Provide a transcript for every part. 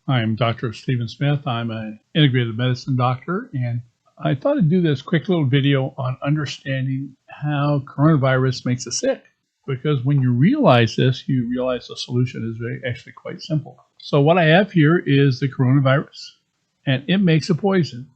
I'm Dr. Stephen Smith. I'm an integrative medicine doctor, and I thought I'd do this quick little video on understanding how coronavirus makes us sick. Because when you realize this, you realize the solution is actually quite simple. So what I have here is the coronavirus, and it makes a poison.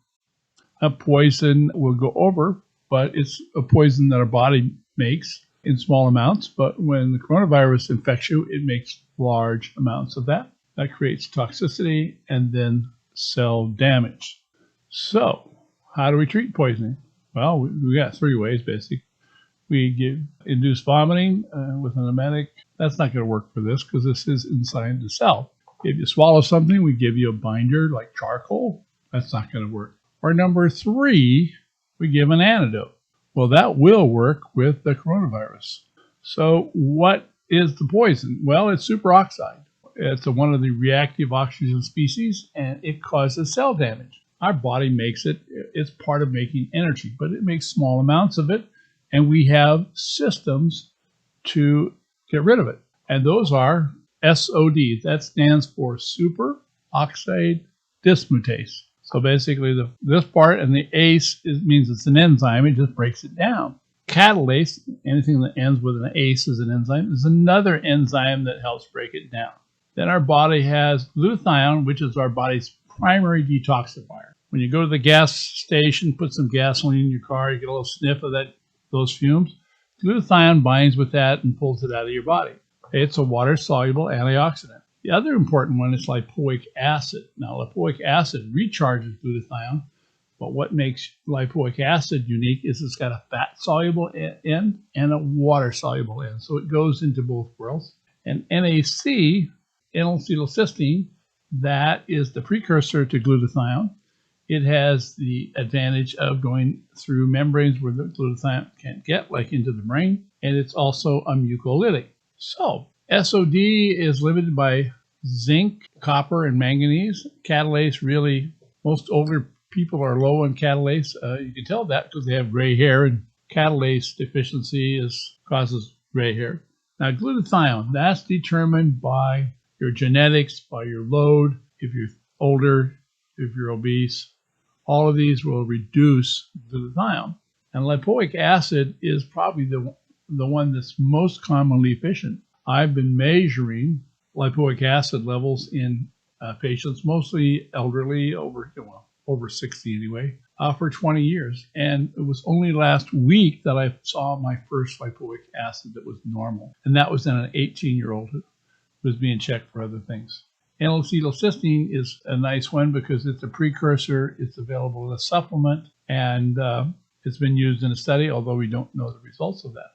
A poison will go over, but it's a poison that our body makes in small amounts. But when the coronavirus infects you, it makes large amounts of that. That creates toxicity and then cell damage. So, how do we treat poisoning? Well, we got three ways, basically. We give induced vomiting with an emetic. That's not going to work for this because this is inside the cell. If you swallow something, we give you a binder like charcoal. That's not going to work. Or number three, we give an antidote. Well, that will work with the coronavirus. So, what is the poison? Well, it's superoxide. It's one of the reactive oxygen species, and it causes cell damage. Our body makes it. It's part of making energy, but it makes small amounts of it, and we have systems to get rid of it. And those are SOD. That stands for superoxide dismutase. So basically, this part and the ACE means it's an enzyme. It just breaks it down. Catalase, anything that ends with an ACE is an enzyme, is another enzyme that helps break it down. Then our body has glutathione, which is our body's primary detoxifier. When you go to the gas station, put some gasoline in your car, you get a little sniff of those fumes. Glutathione binds with that and pulls it out of your body. It's a water-soluble antioxidant. The other important one is lipoic acid. Now, lipoic acid recharges glutathione, but what makes lipoic acid unique is it's got a fat-soluble end and a water-soluble end, so it goes into both worlds. And NAC, N-acetylcysteine, that is the precursor to glutathione. It has the advantage of going through membranes where the glutathione can't get, like into the brain, and it's also a mucolytic. So, SOD is limited by zinc, copper, and manganese. Catalase, really, most older people are low on catalase. You can tell that because they have gray hair, and catalase deficiency causes gray hair. Now, glutathione, that's determined by your genetics, by your load, if you're older, if you're obese. All of these will reduce glutathione. And lipoic acid is probably the one that's most commonly efficient. I've been measuring lipoic acid levels in patients, mostly elderly, over 60 anyway, for 20 years. And it was only last week that I saw my first lipoic acid that was normal. And that was in an 18-year-old who was being checked for other things. N-acetylcysteine is a nice one because it's a precursor. It's available as a supplement, and it's been used in a study, although we don't know the results of that.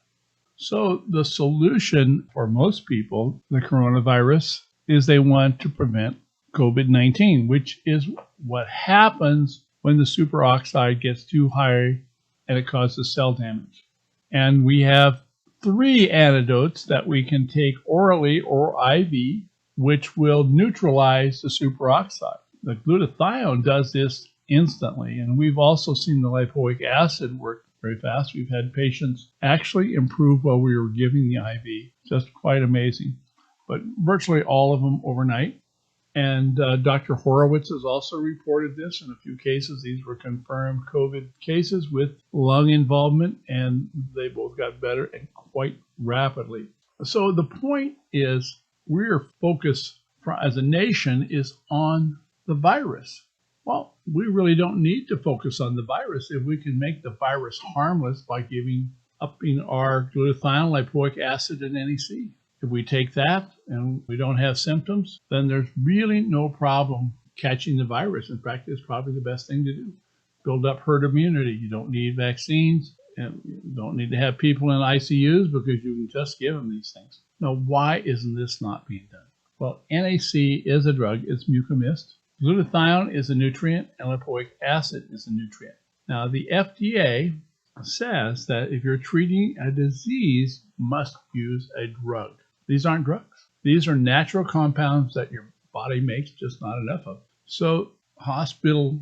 So the solution for most people, the coronavirus, is they want to prevent COVID-19, which is what happens when the superoxide gets too high and it causes cell damage. And we have three antidotes that we can take orally or IV, which will neutralize the superoxide. The glutathione does this instantly, and we've also seen the lipoic acid work very fast. We've had patients actually improve while we were giving the IV. Just quite amazing. But virtually all of them overnight. And Dr. Horowitz has also reported this in a few cases. These were confirmed COVID cases with lung involvement, and they both got better and quite rapidly. So the point is, we're focused as a nation is on the virus. Well, we really don't need to focus on the virus if we can make the virus harmless by upping our glutathione, lipoic acid, and NAC. If we take that and we don't have symptoms, then there's really no problem catching the virus. In fact, it's probably the best thing to do. Build up herd immunity. You don't need vaccines, and you don't need to have people in ICUs because you can just give them these things. Now, why isn't this not being done? Well, NAC is a drug. It's mucomist. Glutathione is a nutrient, and lipoic acid is a nutrient. Now, the FDA says that if you're treating a disease, you must use a drug. These aren't drugs. These are natural compounds that your body makes, just not enough of. So hospital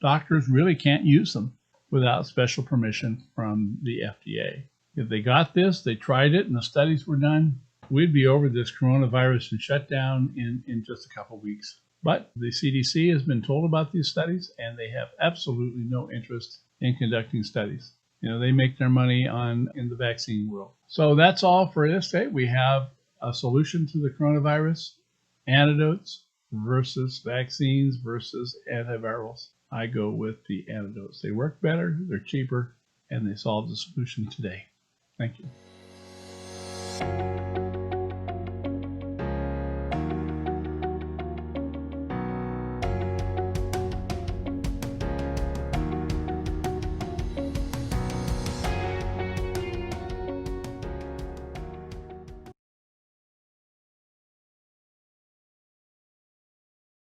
doctors really can't use them without special permission from the FDA. If they got this, they tried it, and the studies were done, we'd be over this coronavirus and shut down in just a couple weeks. But the CDC has been told about these studies, and they have absolutely no interest in conducting studies. They make their money in the vaccine world. So that's all for this day. We have a solution to the coronavirus, antidotes versus vaccines versus antivirals. I go with the antidotes. They work better, they're cheaper, and they solve the solution today. Thank you.